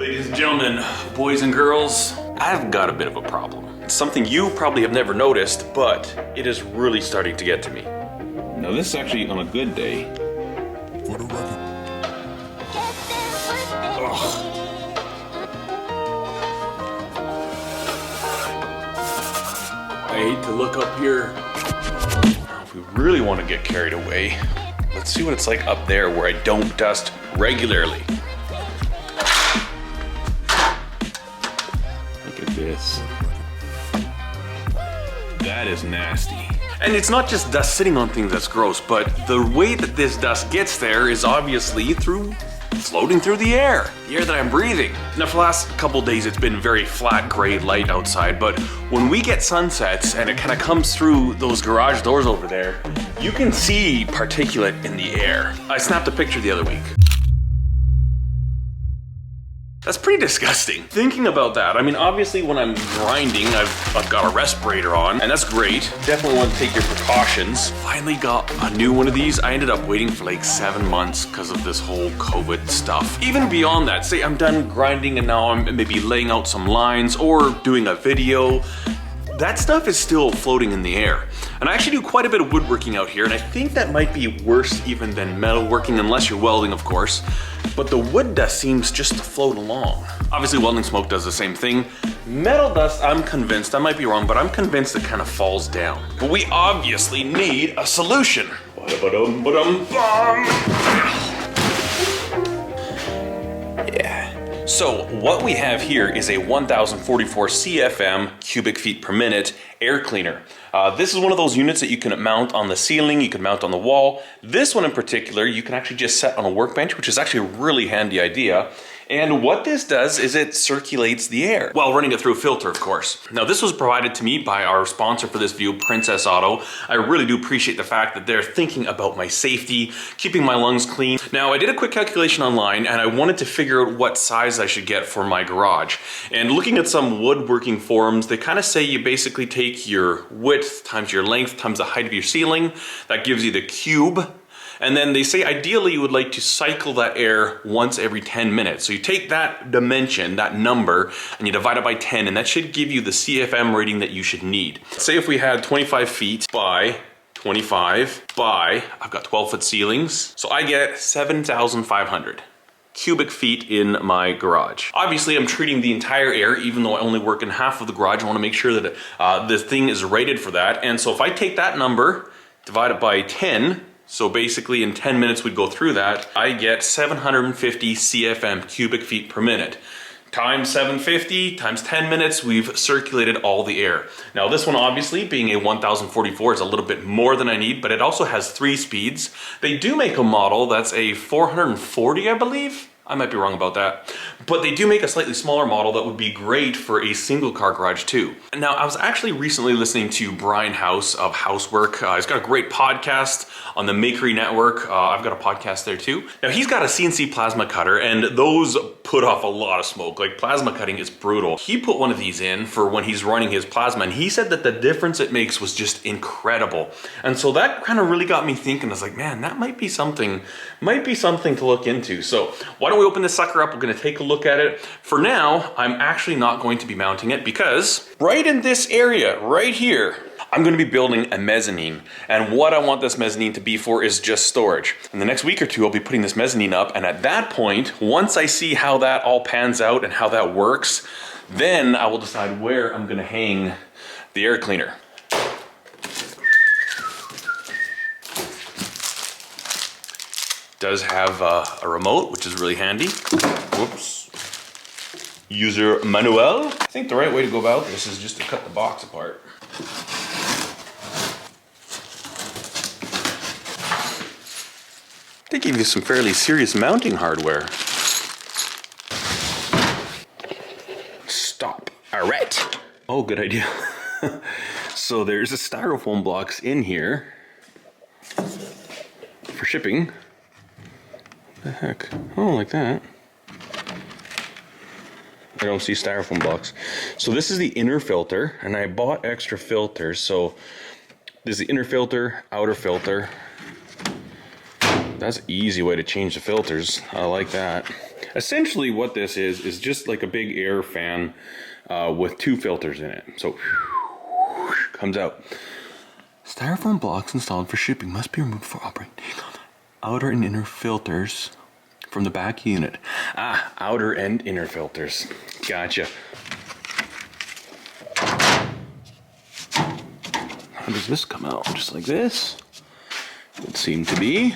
Ladies and gentlemen, boys and girls, I've got a bit of a problem. It's something you probably have never noticed, but it is really starting to get to me. Now this is actually on a good day. For the record. I hate to look up here. If we really want to get carried away, let's see what it's like up there where I don't dust regularly. Look at this. That is nasty. And it's not just dust sitting on things that's gross, but the way that this dust gets there is obviously through floating through the air that I'm breathing. Now for the last couple days it's been very flat gray light outside, but when we get sunsets and it kind of comes through those garage doors over there, you can see particulate in the air. I snapped a picture the other week. That's pretty disgusting. Thinking about that, I mean, obviously when I'm grinding, I've got a respirator on, and that's great. Definitely want to take your precautions. Finally got a new one of these. I ended up waiting for like 7 months because of this whole COVID stuff. Even beyond that, say I'm done grinding and now I'm maybe laying out some lines or doing a video. That stuff is still floating in the air. And I actually do quite a bit of woodworking out here, and I think that might be worse even than metalworking, unless you're welding, of course. But the wood dust seems just to float along. Obviously, welding smoke does the same thing. Metal dust, I'm convinced, I might be wrong, but I'm convinced it kind of falls down. But we obviously need a solution. Yeah. So what we have here is a 1044 CFM cubic feet per minute air cleaner. This is one of those units that you can mount on the ceiling, you can mount on the wall. This one in particular, you can actually just set on a workbench, which is actually a really handy idea. And what this does is it circulates the air while running it through a filter, of course. Now this was provided to me by our sponsor for this view, Princess Auto. I really do appreciate the fact that they're thinking about my safety, keeping my lungs clean. Now I did a quick calculation online and I wanted to figure out what size I should get for my garage. And looking at some woodworking forums, they kind of say you basically take your width times your length times the height of your ceiling. That gives you the cube. And then they say ideally you would like to cycle that air once every 10 minutes. So you take that dimension, that number, and you divide it by 10, and that should give you the CFM rating that you should need. Say if we had 25 feet by 25 by, I've got 12-foot ceilings, so I get 7,500 cubic feet in my garage. Obviously I'm treating the entire air, even though I only work in half of the garage. I want to make sure that this thing is rated for that. And so if I take that number, divide it by 10, so basically in 10 minutes we'd go through that, I get 750 CFM cubic feet per minute. Times 750 times 10 minutes, we've circulated all the air. Now this one obviously being a 1044 is a little bit more than I need, but it also has 3 speeds. They do make a model that's a 440, I believe. I might be wrong about that. But they do make a slightly smaller model that would be great for a single car garage too. Now, I was actually recently listening to Brian House of Housework. He's got a great podcast on the Makery Network. I've got a podcast there too. Now, he's got a CNC plasma cutter, and those put off a lot of smoke. Like, plasma cutting is brutal. He put one of these in for when he's running his plasma, and he said that the difference it makes was just incredible. And so that kind of really got me thinking. I was like, man, that might be something to look into. So why don't we open this sucker up? We're gonna take a look at it. For now, I'm actually not going to be mounting it because right in this area, right here, I'm gonna be building a mezzanine. And what I want this mezzanine to be for is just storage. In the next week or two, I'll be putting this mezzanine up. And at that point, once I see how that all pans out and how that works, then I will decide where I'm gonna hang the air cleaner. Does have a remote, which is really handy. Whoops. User manual. I think the right way to go about this is just to cut the box apart. They give you some fairly serious mounting hardware. Stop. All right. Oh, good idea. So there's a styrofoam blocks in here for shipping. The heck? Oh, like that. I don't see styrofoam blocks. So this is the inner filter, and I bought extra filters. So this is the inner filter, outer filter. That's an easy way to change the filters. I like that. Essentially what this is just like a big air fan with 2 filters in it. So comes out. Styrofoam blocks installed for shipping must be removed before operating. Outer and inner filters from the back unit. Ah, outer and inner filters. Gotcha. How does this come out? Just like this? Would seem to be.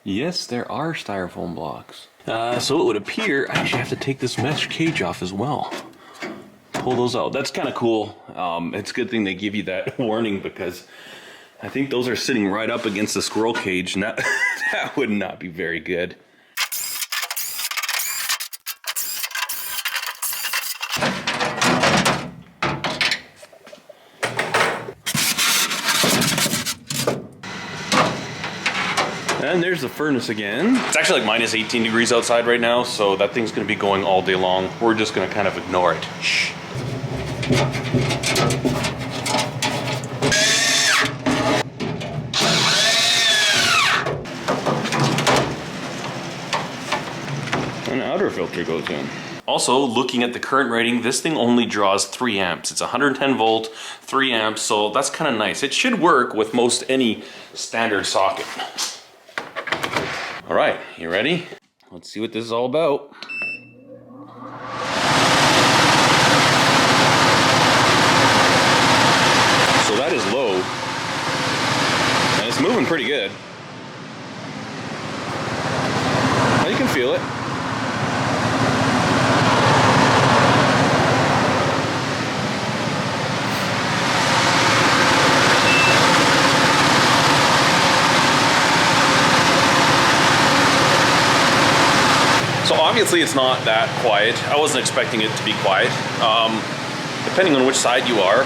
Yes, there are styrofoam blocks. So it would appear I actually have to take this mesh cage off as well. Pull those out. That's kind of cool. It's a good thing they give you that warning, because I think those are sitting right up against the squirrel cage, and that would not be very good. And there's the furnace again. It's actually like minus 18 degrees outside right now, so that thing's gonna be going all day long. We're just gonna kind of ignore it. Shh. An outer filter goes in. Also, looking at the current rating, this thing only draws 3 amps. It's 110 volt, 3 amps, so that's kind of nice. It should work with most any standard socket. All right, you ready? Let's see what this is all about. So that is low, and it's moving pretty good. Now you can feel it. So obviously it's not that quiet. I wasn't expecting it to be quiet. Depending on which side you are,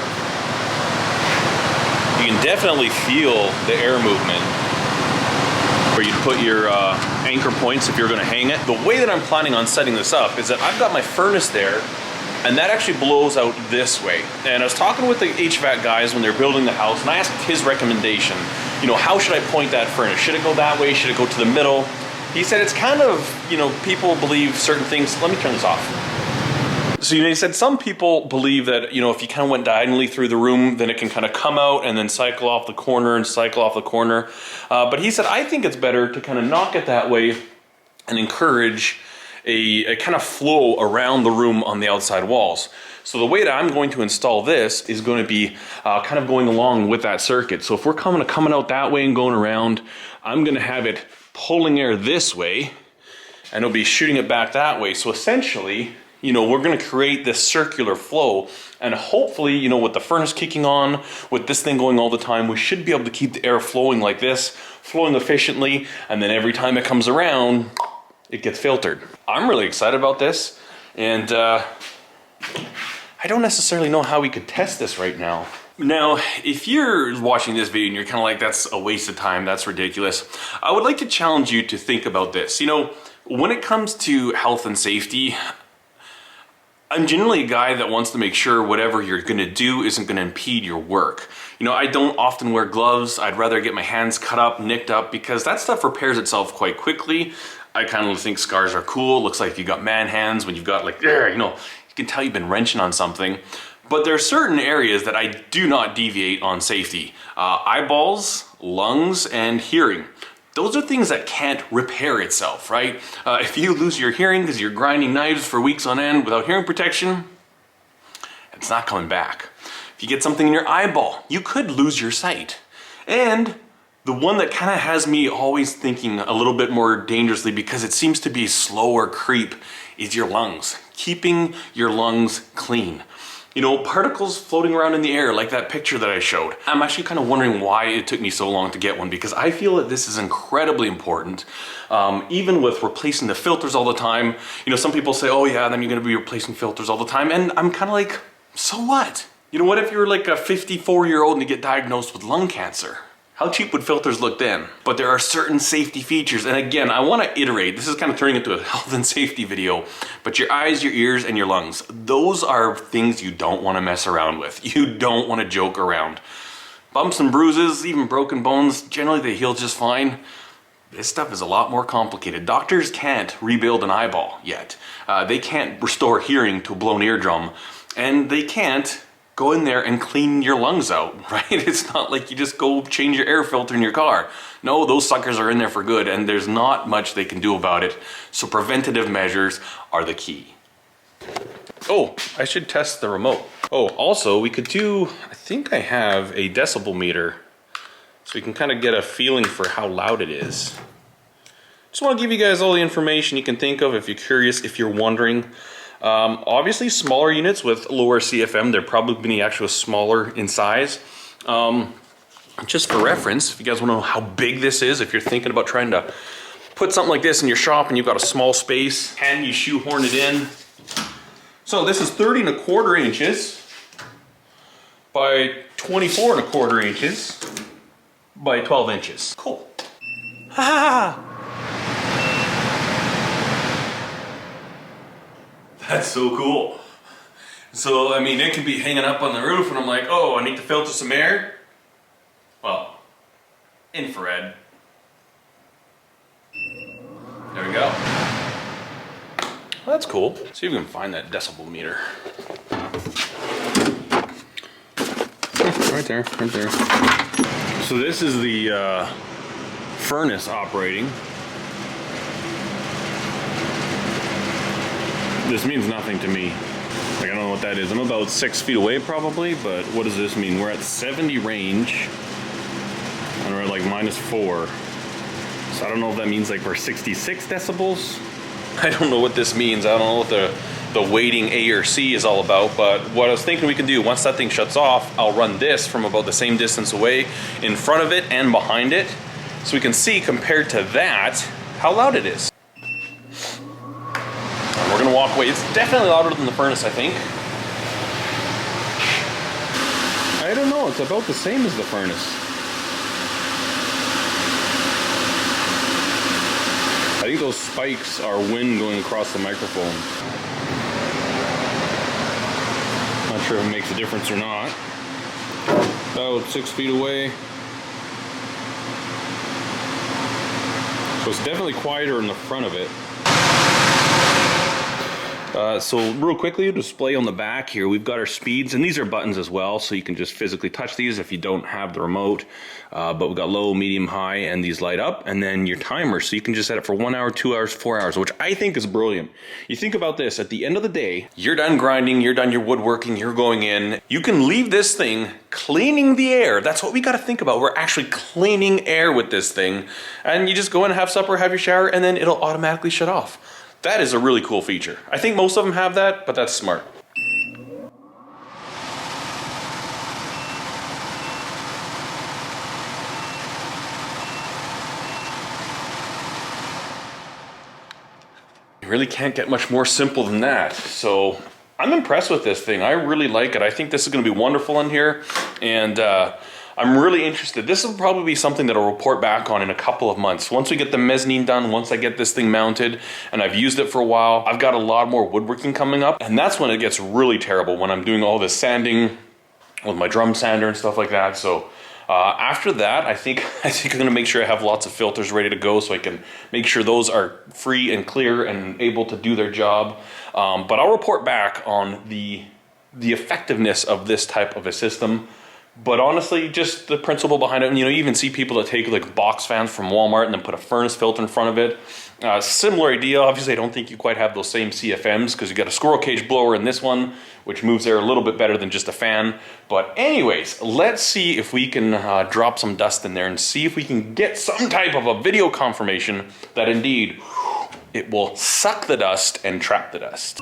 you can definitely feel the air movement where you put your anchor points if you're gonna hang it. The way that I'm planning on setting this up is that I've got my furnace there, and that actually blows out this way. And I was talking with the HVAC guys when they're building the house, and I asked his recommendation. You know, how should I point that furnace? Should it go that way? Should it go to the middle? He said it's kind of, you know, people believe certain things. Let me turn this off. So, you know, he said some people believe that, you know, if you kind of went diagonally through the room, then it can kind of come out and then cycle off the corner and cycle off the corner. But he said, I think it's better to kind of knock it that way and encourage a kind of flow around the room on the outside walls. So the way that I'm going to install this is going to be kind of going along with that circuit. So if we're coming out that way and going around, I'm going to have it pulling air this way, and it'll be shooting it back that way. So essentially, you know, we're going to create this circular flow, and hopefully, you know, with the furnace kicking on, with this thing going all the time, we should be able to keep the air flowing like this, flowing efficiently, and then every time it comes around, it gets filtered. I'm really excited about this, and I don't necessarily know how we could test this right now. Now, if you're watching this video and you're kind of like, that's a waste of time, that's ridiculous, I would like to challenge you to think about this. You know, when it comes to health and safety, I'm generally a guy that wants to make sure whatever you're gonna do isn't gonna impede your work. You know, I don't often wear gloves. I'd rather get my hands cut up, nicked up, because that stuff repairs itself quite quickly. I kind of think scars are cool. Looks like you got man hands when you've got like, you know, you can tell you've been wrenching on something. But there are certain areas that I do not deviate on safety. Eyeballs, lungs, and hearing. Those are things that can't repair itself, right? If you lose your hearing because you're grinding knives for weeks on end without hearing protection, it's not coming back. If you get something in your eyeball, you could lose your sight. And the one that kind of has me always thinking a little bit more dangerously, because it seems to be slower creep, is your lungs. Keeping your lungs clean. You know, particles floating around in the air, like that picture that I showed. I'm actually kind of wondering why it took me so long to get one, because I feel that this is incredibly important. Even with replacing the filters all the time. You know, some people say, oh yeah, then you're gonna be replacing filters all the time. And I'm kind of like, so what? You know, what if you're like a 54-year-old and you get diagnosed with lung cancer? How cheap would filters look then? But there are certain safety features. And again, I wanna iterate. This is kind of turning into a health and safety video, but your eyes, your ears, and your lungs, those are things you don't wanna mess around with. You don't wanna joke around. Bumps and bruises, even broken bones, generally they heal just fine. This stuff is a lot more complicated. Doctors can't rebuild an eyeball yet. They can't restore hearing to a blown eardrum. And they can't go in there and clean your lungs out, right? It's not like you just go change your air filter in your car. No, those suckers are in there for good, and there's not much they can do about it. So preventative measures are the key. Oh, I should test the remote. Oh, also we could do, I think I have a decibel meter, so we can kind of get a feeling for how loud it is. Just want to give you guys all the information you can think of if you're curious, if you're wondering. Obviously smaller units with lower CFM, they're probably going to be actually smaller in size. Just for reference, if you guys want to know how big this is, if you're thinking about trying to put something like this in your shop and you've got a small space, can you shoehorn it in? So this is 30 1/4 inches by 24 1/4 inches by 12 inches. Cool. Ha! That's so cool. So, I mean, it can be hanging up on the roof and I'm like, oh, I need to filter some air. Well, infrared. There we go. Well, that's cool. See if we can find that decibel meter. Right there, right there. So this is the furnace operating. This means nothing to me. Like, I don't know what that is. I'm about 6 feet away probably, but what does this mean? We're at 70 range and we're at like -4. So I don't know if that means like we're 66 decibels. I don't know what this means. I don't know what the weighting A or C is all about, but what I was thinking we can do, once that thing shuts off, I'll run this from about the same distance away in front of it and behind it, so we can see compared to that how loud it is. We're gonna walk away. It's definitely louder than the furnace, I think. I don't know, it's about the same as the furnace. I think those spikes are wind going across the microphone. Not sure if it makes a difference or not. About 6 feet away. So it's definitely quieter in the front of it. So real quickly, display on the back here, we've got our speeds, and these are buttons as well, so you can just physically touch these if you don't have the remote. But we've got low, medium, high, and these light up, and then your timer, so you can just set it for 1 hour, 2 hours, 4 hours, which I think is brilliant. You think about this, at the end of the day, you're done grinding, you're done your woodworking, you're going in, you can leave this thing cleaning the air. That's what we got to think about. We're actually cleaning air with this thing, and you just go in, have supper, have your shower, and then it'll automatically shut off. That is a really cool feature. I think most of them have that, but that's smart. You really can't get much more simple than that. So I'm impressed with this thing. I really like it. I think this is going to be wonderful in here, and I'm really interested. This will probably be something that I'll report back on in a couple of months. Once we get the mezzanine done, once I get this thing mounted, and I've used it for a while, I've got a lot more woodworking coming up, and that's when it gets really terrible, when I'm doing all this sanding with my drum sander and stuff like that. So after that, I think I'm gonna make sure I have lots of filters ready to go, so I can make sure those are free and clear and able to do their job. But I'll report back on the effectiveness of this type of a system. But honestly, just the principle behind it, and you know, you even see people that take like box fans from Walmart and then put a furnace filter in front of it. Similar idea. Obviously, I don't think you quite have those same CFMs because you got a squirrel cage blower in this one, which moves air a little bit better than just a fan. But anyways, let's see if we can drop some dust in there and see if we can get some type of a video confirmation that indeed it will suck the dust and trap the dust.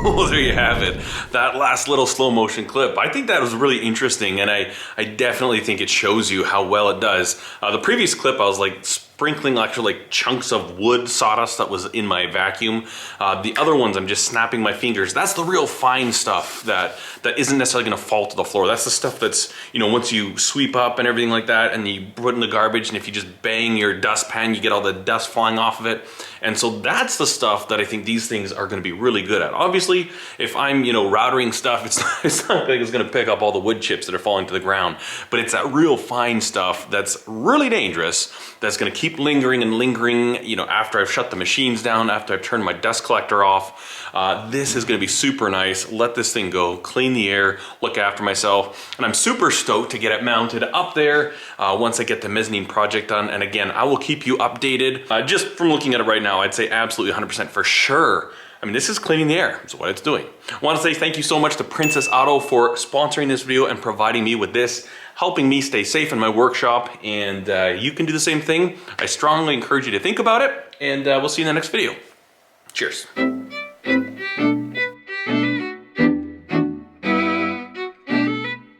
Well, there you have it. That last little slow motion clip. I think that was really interesting, and I definitely think it shows you how well it does. The previous clip, I was like sprinkling actually like chunks of wood sawdust that was in my vacuum. The other ones I'm just snapping my fingers. That's the real fine stuff that isn't necessarily gonna fall to the floor. That's the stuff that's, you know, once you sweep up and everything like that and you put in the garbage, and if you just bang your dustpan, you get all the dust flying off of it. And so that's the stuff that I think these things are gonna be really good at. Obviously, if I'm, you know, routering stuff, it's not like it's gonna pick up all the wood chips that are falling to the ground, but it's that real fine stuff that's really dangerous, that's gonna keep lingering and lingering, you know, after I've shut the machines down, after I've turned my dust collector off. This is gonna be super nice. Let this thing go, clean the air, look after myself. And I'm super stoked to get it mounted up there once I get the mezzanine project done. And again, I will keep you updated. Just from looking at it right now, I'd say absolutely 100% for sure. I mean, this is cleaning the air. That's what it's doing. I want to say thank you so much to Princess Auto for sponsoring this video and providing me with this, helping me stay safe in my workshop. And you can do the same thing. I strongly encourage you to think about it, and we'll see you in the next video. Cheers.